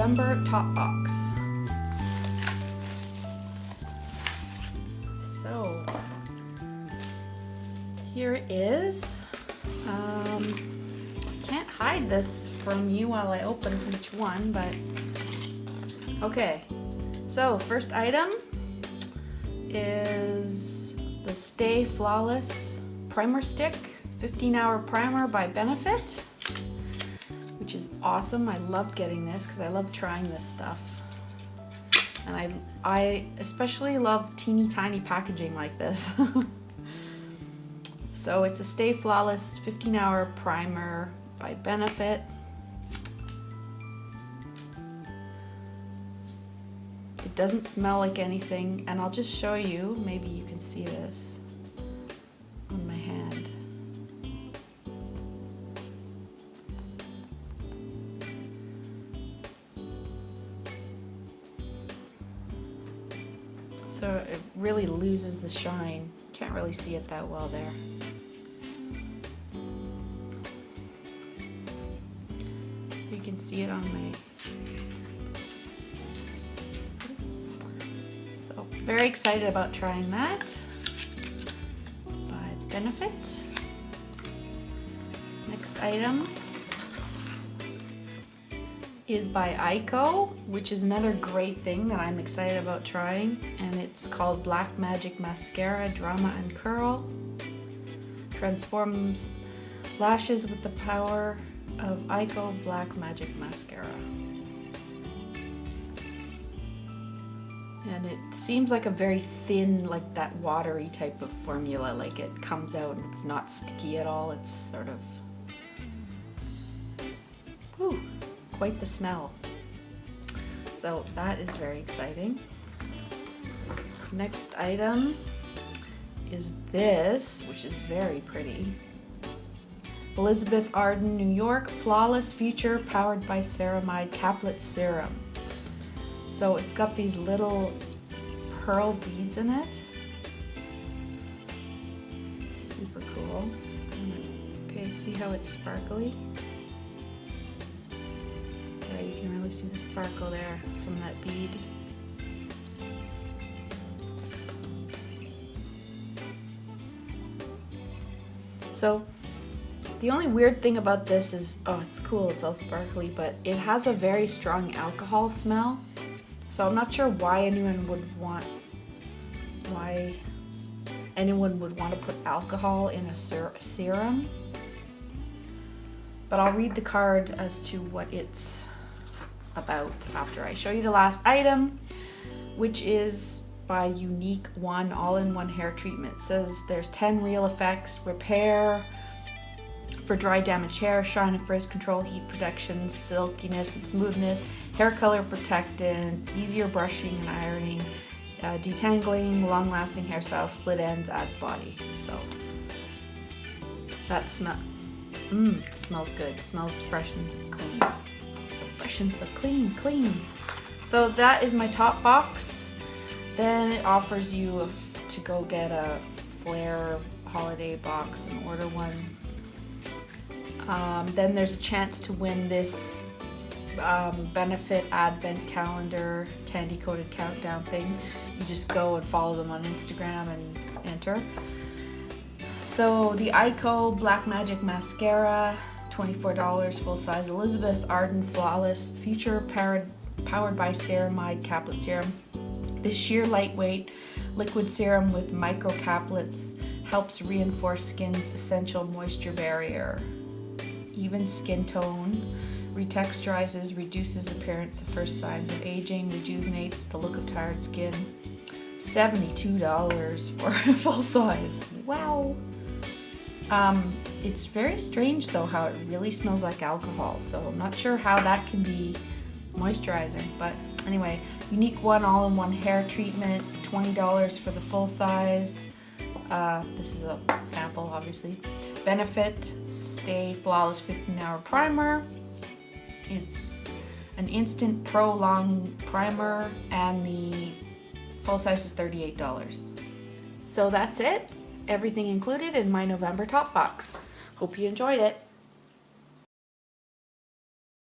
November Topbox. So here it is. Can't hide this from you while I open each one, but okay. So first item is the Stay Flawless Primer Stick 15-hour primer by Benefit, which is awesome. I love getting this because I love trying this stuff. And I especially love teeny tiny packaging like this. So it's a Stay Flawless 15-hour primer by Benefit. It doesn't smell like anything, and I'll just show you, maybe you can see this on my hand. So it really loses the shine. Can't really see it that well there. You can see it on my... So very excited about trying that by Benefit. Next item is by Eyeko, which is another great thing that I'm excited about trying, and it's called Black Magic Mascara Drama and Curl. Transforms lashes with the power of Eyeko Black Magic Mascara. And it seems like a very thin, like that watery type of formula, like it comes out and it's not sticky at all. It's sort of, whew, quite the smell. So that is very exciting. Next item is this, which is very pretty. Elizabeth Arden, New York, Flawless Future powered by Ceramide Caplet Serum. So it's got these little pearl beads in it. Super cool. Okay, see how it's sparkly? Yeah, you can really see the sparkle there from that bead. So the only weird thing about this is, oh, it's cool, it's all sparkly, but it has a very strong alcohol smell. So I'm not sure why anyone would want to put alcohol in a serum. But I'll read the card as to what it's about after I show you the last item, which is by Uniq One All-in-one hair treatment. It says there's 10 real effects: repair for dry damaged hair, shine and frizz control, heat protection, silkiness and smoothness, hair color protectant, easier brushing and ironing, detangling, long-lasting hairstyle, split ends, adds body. So that smells good. It smells fresh and clean. So fresh and so clean. So that is my top box. Then it offers you to go get a Flair holiday box and order one. Then there's a chance to win this Benefit Advent Calendar candy coated countdown thing. You just go and follow them on Instagram and enter. So the Eyeko Black Magic Mascara, $24, full size. Elizabeth Arden Flawless Future powered by Ceramide Caplet Serum. This sheer lightweight liquid serum with micro caplets helps reinforce skin's essential moisture barrier. Even skin tone, retexturizes, reduces appearance of first signs of aging, rejuvenates the look of tired skin. $72 for a full size. Wow. It's very strange though how it really smells like alcohol, so I'm not sure how that can be moisturizing, but anyway, Uniq One All-in-one hair treatment, $20 for the full size. This is a sample, obviously. Benefit Stay Flawless 15-hour primer. It's an instant pro long primer, and the full size is $38. So that's it. Everything included in my November top box. Hope you enjoyed it.